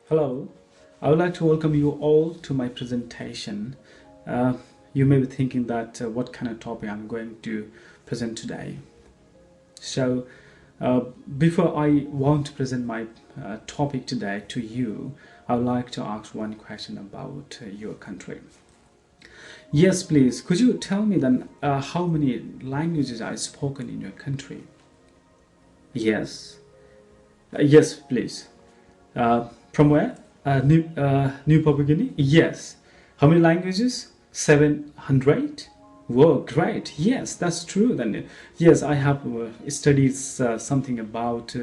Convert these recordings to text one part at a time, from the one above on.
Hello, I would like to welcome you all to my presentation. Uh, you may be thinking that what kind of topic I'm going to present today. So, uh, before I want to present my topic today to you, I would like to ask one question about your country. Yes, please. Could you tell me then how many languages are spoken in your country? Yes. Yes, please. From where? New Papua Guinea? Yes. How many languages? 700? Whoa, great. Yes, that's true. Then, yes, I have studied something about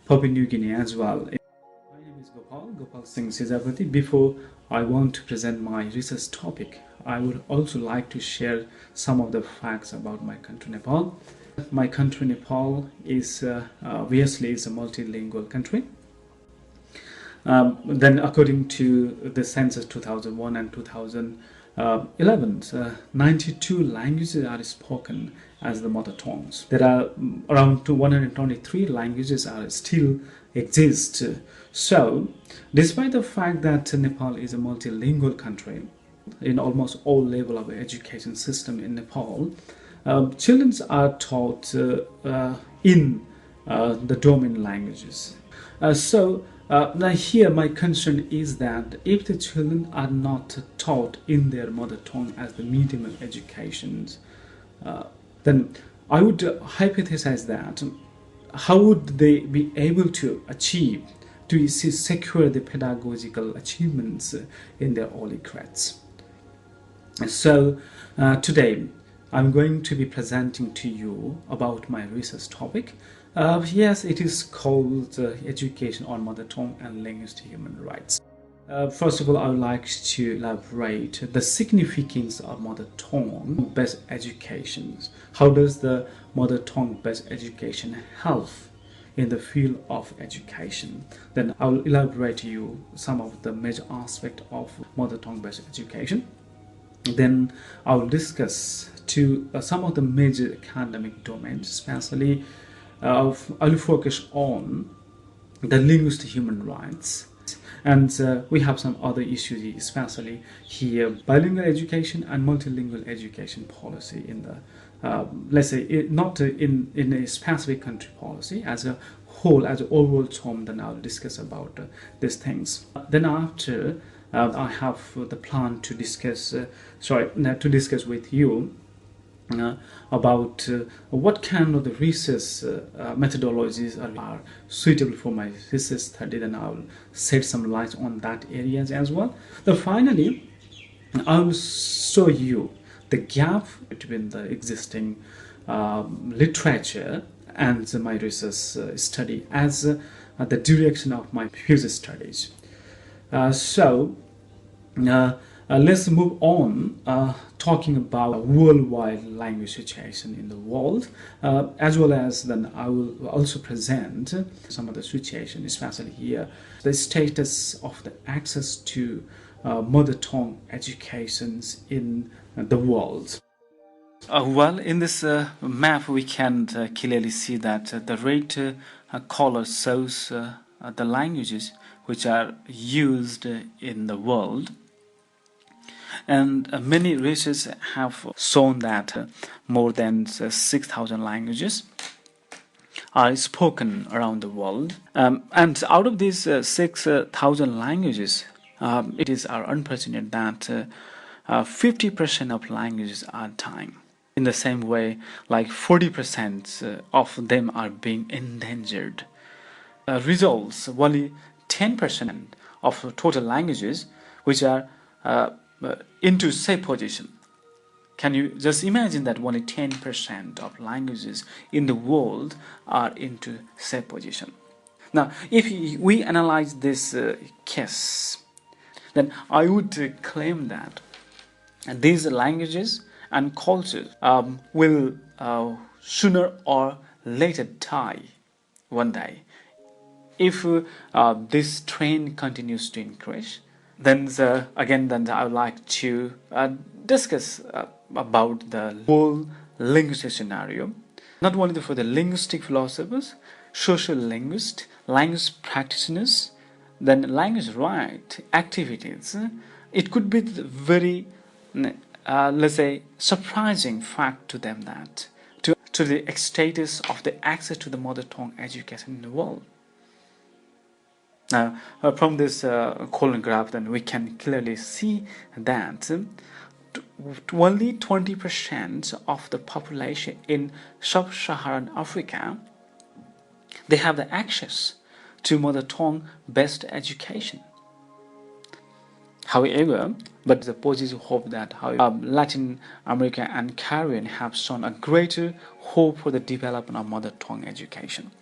Papua New Guinea as well. My name is Gopal Singh Sijapati. Before I want to present my research topic, I would also like to share some of the facts about my country, Nepal. My country, Nepal, is obviously is a multilingual country. Then, according to the census 2001 and 2011, 92 languages are spoken as the mother tongues. There are around 123 languages are still exist. So, despite the fact that Nepal is a multilingual country, in almost all level of education system in Nepal, children are taught in the dominant languages. Now here my concern is that if the children are not taught in their mother tongue as the medium of education, then I would hypothesize that how would they be able to achieve to secure the pedagogical achievements in their early grades. So today I'm going to be presenting to you about my research topic. Yes, it is called Education on Mother Tongue and Linguistic Human Rights. First of all, I would like to elaborate the significance of mother tongue based education. How does the mother tongue based education help in the field of education? Then I will elaborate to you some of the major aspects of mother tongue based education. Then I will discuss some of the major academic domains, especially I will focus on the linguistic human rights, and we have some other issues, especially here bilingual education and multilingual education policy in the let's say not in a specific country policy as a whole, as an overall term. Then I'll discuss about these things. Then after I have the plan to discuss with you about what kind of the research methodologies are suitable for my research study. Then I'll shed some light on that areas as well. Then finally, I will show you the gap between the existing literature and my research study as the direction of my future studies. Let's move on talking about worldwide language situation in the world, as well as then I will also present some of the situation, especially here, the status of the access to mother tongue educations in the world. Well, in this map, we can clearly see that the red color shows the languages which are used in the world. And many research have shown that more than 6,000 languages are spoken around the world. And out of these 6,000 languages, it is unprecedented that 50% of languages are dying. In the same way, like 40% of them are being endangered. Results only 10% of total languages which are into safe position. Can you just imagine that only 10% of languages in the world are into safe position? Now, if we analyze this case, then I would claim that these languages and cultures will sooner or later die one day. If this trend continues to increase, then I would like to discuss about the whole linguistic scenario, not only for the linguistic philosophers, social linguists, language practitioners, then language right activities, it could be the very, let's say, surprising fact to them that to the status of the access to the mother tongue education in the world. Now, from this colon graph, then we can clearly see that only 20% of the population in sub-Saharan Africa, they have the access to mother tongue based education. However, but the positive hope that Latin America and Caribbean have shown a greater hope for the development of mother tongue education.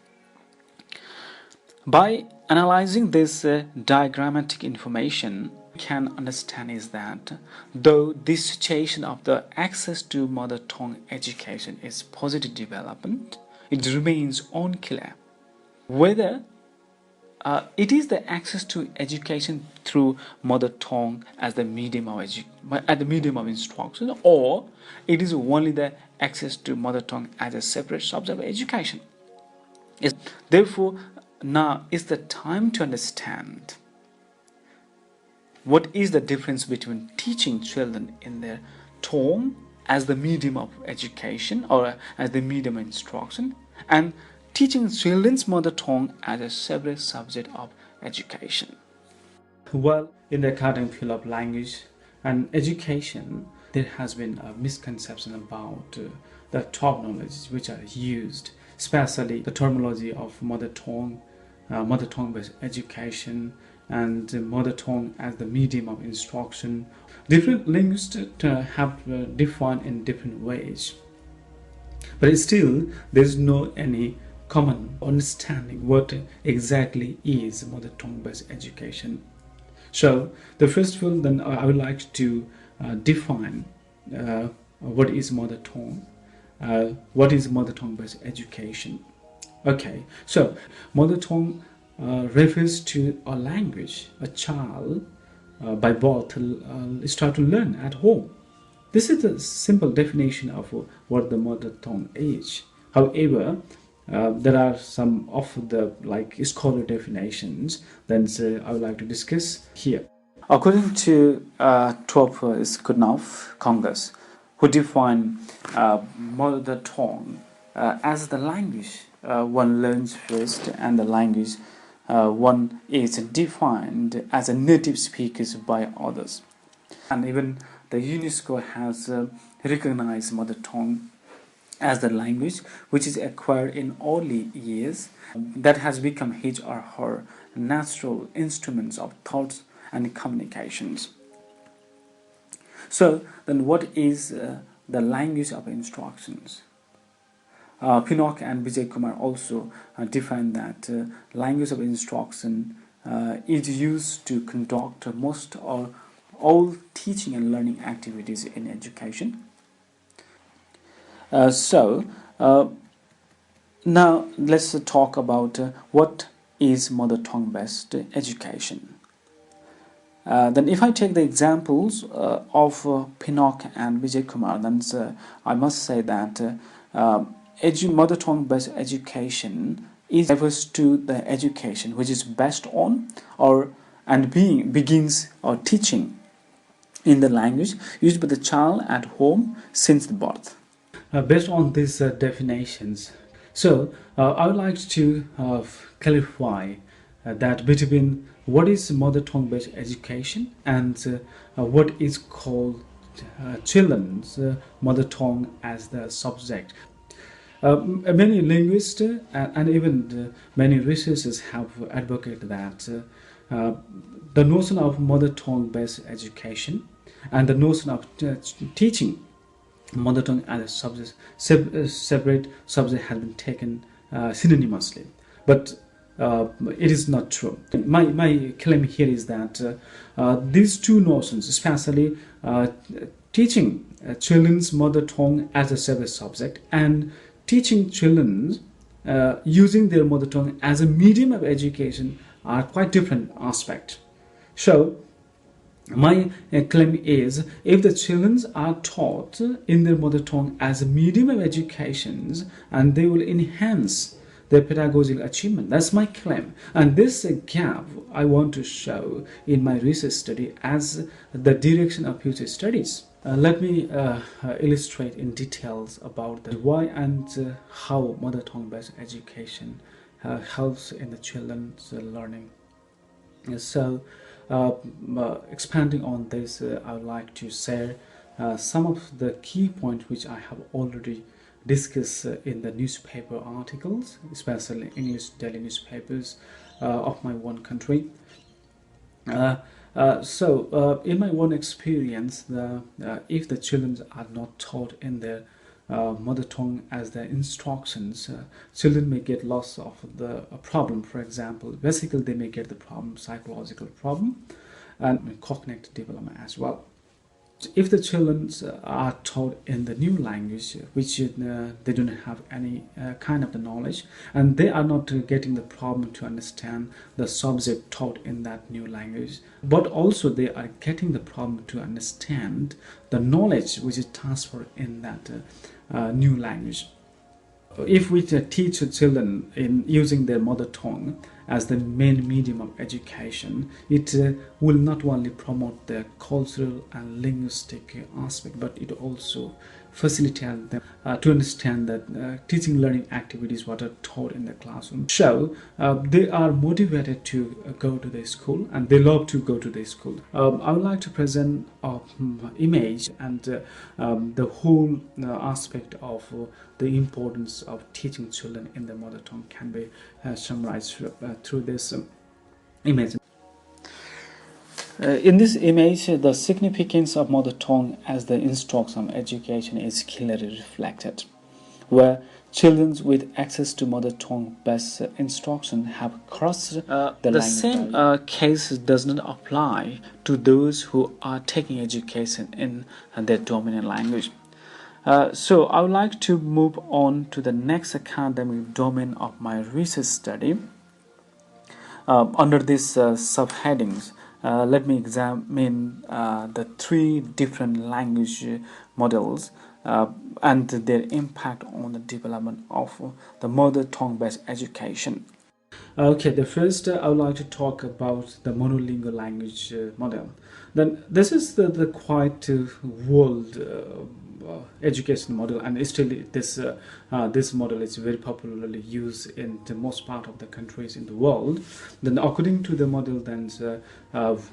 By analyzing this diagrammatic information, we can understand is that though this situation of the access to mother tongue education is positive development, it remains unclear whether it is the access to education through mother tongue as the medium of instruction, or it is only the access to mother tongue as a separate subject of education. Therefore, now is the time to understand what is the difference between teaching children in their tongue as the medium of education or as the medium of instruction, and teaching children's mother tongue as a separate subject of education. Well, in the academic field of language and education, there has been a misconception about the terminologies which are used, especially the terminology of mother tongue based education, and mother tongue as the medium of instruction. Different linguists have defined in different ways, but still there is no any common understanding what exactly is mother tongue based education. So the first of all, then I would like to define what is mother tongue. What is mother tongue based education? Okay, so mother tongue refers to a language a child by birth start to learn at home. This is the simple definition of what the mother tongue is. However, there are some of the scholar definitions that I would like to discuss here. According to Skudnov Congress, who define mother tongue as the language one learns first, and the language one is defined as a native speakers by others. And even the UNESCO has recognized mother tongue as the language which is acquired in early years, that has become his or her natural instruments of thoughts and communications. So then what is the language of instructions? Pinnock and Vijay Kumar also define that language of instruction is used to conduct most or all teaching and learning activities in education. So now let's talk about what is mother tongue based education. Then if I take the examples of Pinnock and Vijay Kumar, then I must say that mother tongue based education refers to the education which is based on begins or teaching in the language used by the child at home since the birth. Based on these definitions, so I would like to clarify that between what is mother tongue based education and what is called children's mother tongue as the subject. Many linguists and even many researchers have advocated that the notion of mother tongue based education and the notion of teaching mother tongue as a subject, separate subject, has been taken synonymously, but it is not true. My claim here is that these two notions, especially teaching children's mother tongue as a separate subject and teaching children using their mother tongue as a medium of education, are quite different aspects. So my claim is, if the children are taught in their mother tongue as a medium of education, and they will enhance their pedagogical achievement. That's my claim. And this gap I want to show in my research study as the direction of future studies. Let me illustrate in details about the why and how mother tongue based education helps in the children's learning. So, expanding on this, I would like to share some of the key points which I have already discussed in the newspaper articles, especially English daily newspapers of my own country. In my own experience, if the children are not taught in their mother tongue as their instructions, children may get lots of the problem. For example, basically they may get the problem, psychological problem, and cognitive development as well. If the children are taught in the new language, which they don't have any kind of the knowledge, and they are not getting the problem to understand the subject taught in that new language, but also they are getting the problem to understand the knowledge which is transferred in that new language. If we teach children in using their mother tongue as the main medium of education, it will not only promote the cultural and linguistic aspect, but it also facilitate them to understand that teaching learning activities what are taught in the classroom. So they are motivated to go to the school and they love to go to the school. I would like to present an image and the whole aspect of the importance of teaching children in their mother tongue can be summarized through this image. In this image, the significance of mother tongue as the instruction of education is clearly reflected, where children with access to mother tongue based instruction have crossed the language. The same case does not apply to those who are taking education in their dominant language. So I would like to move on to the next academic domain of my research study. Under these subheadings, let me examine the three different language models and their impact on the development of the mother tongue based education. Okay, the first I would like to talk about the monolingual language model. Then this is the quite world education model, and still this model is very popularly used in the most part of the countries in the world. Then according to the model, then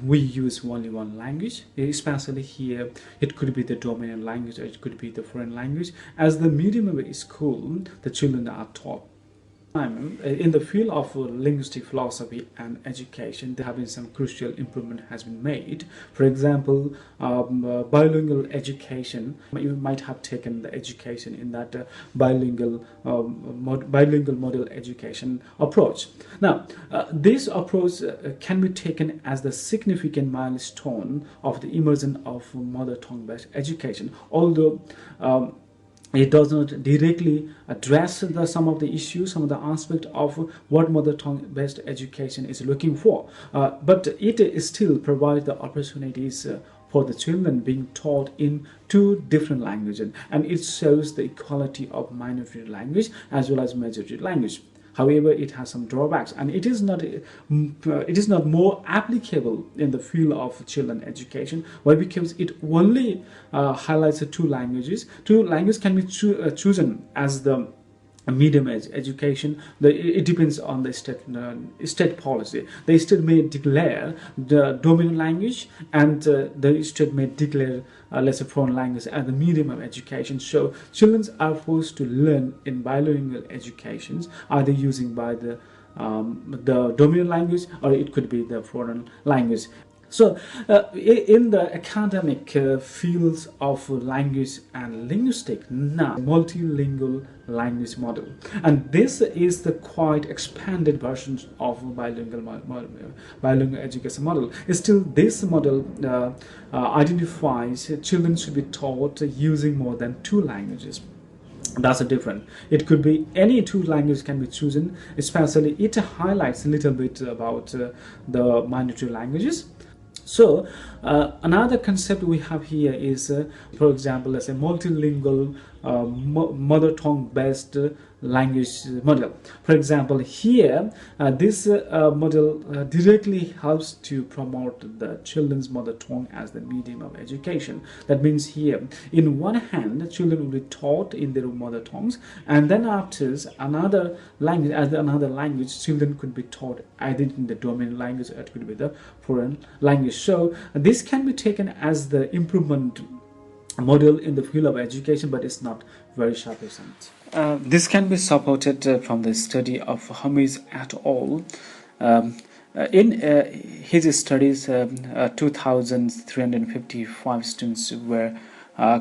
we use only one language, especially here it could be the dominant language or it could be the foreign language. As the medium of school, the children are taught. In the field of linguistic philosophy and education, there have been some crucial improvement has been made. For example, bilingual education. You might have taken the education in that bilingual model education approach. Now, this approach can be taken as the significant milestone of the immersion of mother tongue based education, although it does not directly address some of the issues, some of the aspects of what mother tongue based education is looking for. But it still provides the opportunities for the children being taught in two different languages, and it shows the equality of minority language as well as majority language. However, it has some drawbacks, and it is not more applicable in the field of children education. Why? Because it only highlights the two languages. Two languages can be chosen as the medium education. It depends on the state policy. The state may declare the dominant language, and the state may declare let's say foreign language as the medium of education. So children are forced to learn in bilingual educations, either using by the dominant language or it could be the foreign language. So in the academic fields of language and linguistics, now multilingual language model, and this is the quite expanded version of bilingual education model. Still, this model identifies children should be taught using more than two languages. That's a different. It could be any two languages can be chosen. Especially, it highlights a little bit about the minority languages. So another concept we have here is, for example, let's say multilingual mother tongue based language model. For example, here this model directly helps to promote the children's mother tongue as the medium of education. That means here, in one hand, children will be taught in their mother tongues, and then after another language, as another language, children could be taught either in the dominant language or it could be the foreign language. So this can be taken as the improvement model in the field of education, but it's not very sufficient. This can be supported from the study of Hamis et al. In his studies, 2,355 students were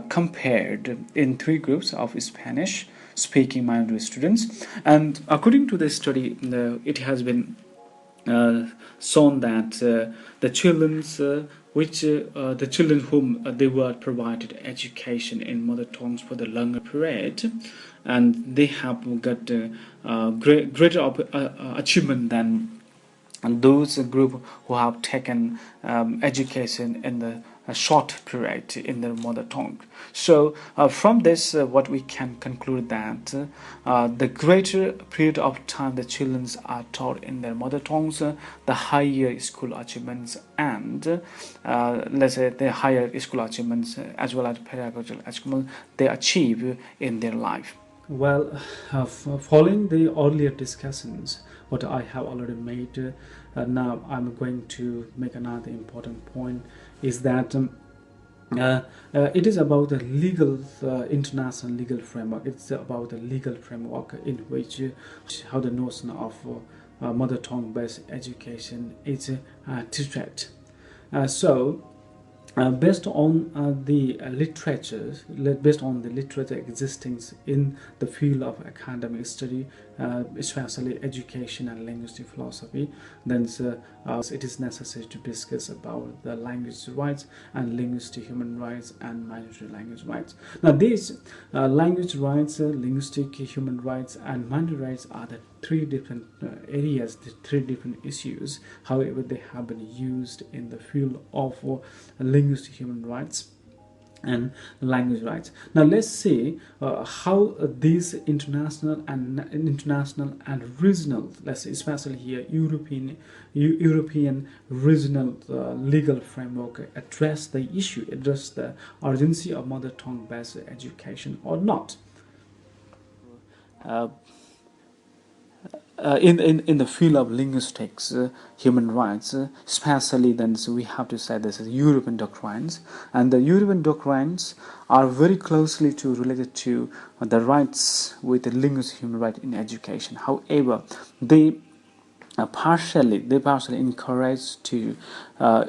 compared in 3 groups of Spanish speaking minority students, and according to the study, it has been shown that the children whom they were provided education in mother tongues for the longer period, and they have got greater achievement than those group who have taken education in the short period in their mother tongue. So from this, what we can conclude that the greater period of time the children are taught in their mother tongues, the higher school achievements and let's say the higher school achievements as well as pedagogical achievements they achieve in their life. Well, following the earlier discussions, what I have already made, now I'm going to make another important point, is that it is about the legal, international legal framework. It's about the legal framework in which how the notion of mother tongue based education is treated. Based on the literature, based on the literature existing in the field of academic study, especially education and linguistic philosophy, then it is necessary to discuss about the language rights and linguistic human rights and minority language rights. Now, these language rights, linguistic human rights, and minority rights are the 3 different areas, the 3 different issues. However, they have been used in the field of linguistic human rights and language rights. Now let's see how these international and regional, let's say especially here European regional legal framework address the issue, address the urgency of mother tongue based education or not. In the field of linguistics, human rights, especially then, so we have to say this is European doctrines, and the European doctrines are very closely related to the rights with the linguistic human right in education. However, they partially encourage to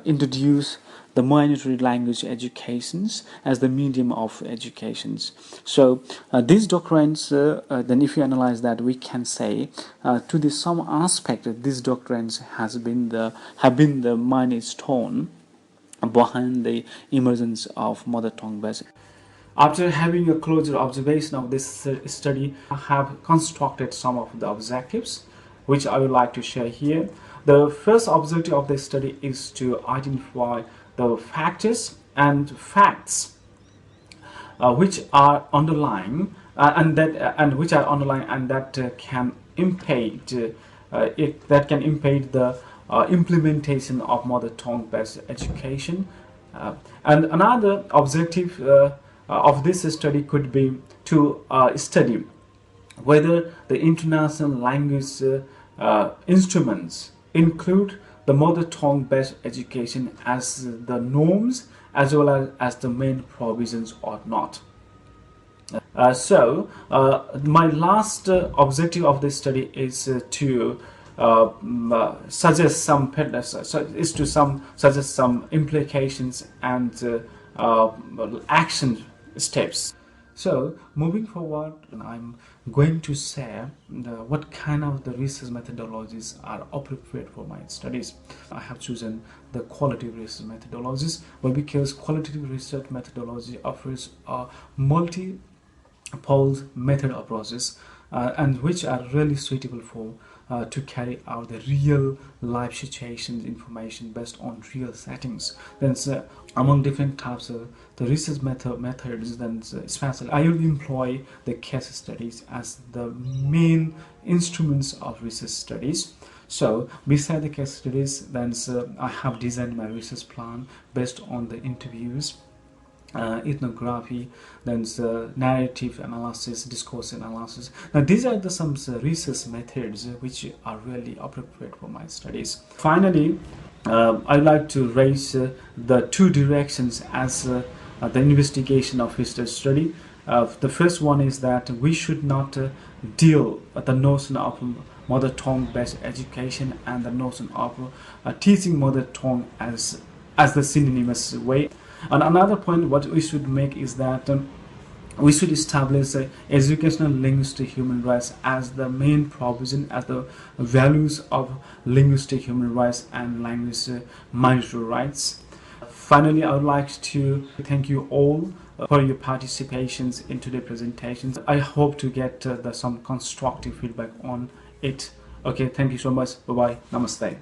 introduce the minority language educations as the medium of educations. So these doctrines, then if you analyze that, we can say to some aspect these doctrines have been the milestone behind the emergence of mother tongue based. After having a closer observation of this study, I have constructed some of the objectives which I would like to share here. The first objective of this study is to identify the factors and facts which are underlying and that can impede the implementation of mother tongue based education. And another objective of this study could be to study whether the international language instruments include the mother tongue based education as the norms as well as the main provisions or not. My last objective of this study is to suggest some implications and action steps. So moving forward, I'm going to say what kind of the research methodologies are appropriate for my studies. I have chosen the qualitative research methodologies, but because qualitative research methodology offers a multi-pole method approaches and which are really suitable for to carry out the real life situations information based on real settings. Then among different types of the research methods, then especially I will employ the case studies as the main instruments of research studies. So beside the case studies, then I have designed my research plan based on the interviews, ethnography, then narrative analysis, discourse analysis. Now these are some research methods which are really appropriate for my studies. Finally, I'd like to raise the two directions as the investigation of history study. The first one is that we should not deal with the notion of mother tongue based education and the notion of teaching mother tongue as the synonymous way. And another point what we should make is that we should establish educational linguistic human rights as the main provision, as the values of linguistic human rights and language minority rights. Finally, I would like to thank you all for your participations in today's presentations. I hope to get some constructive feedback on it. Okay, thank you so much. Bye bye. Namaste.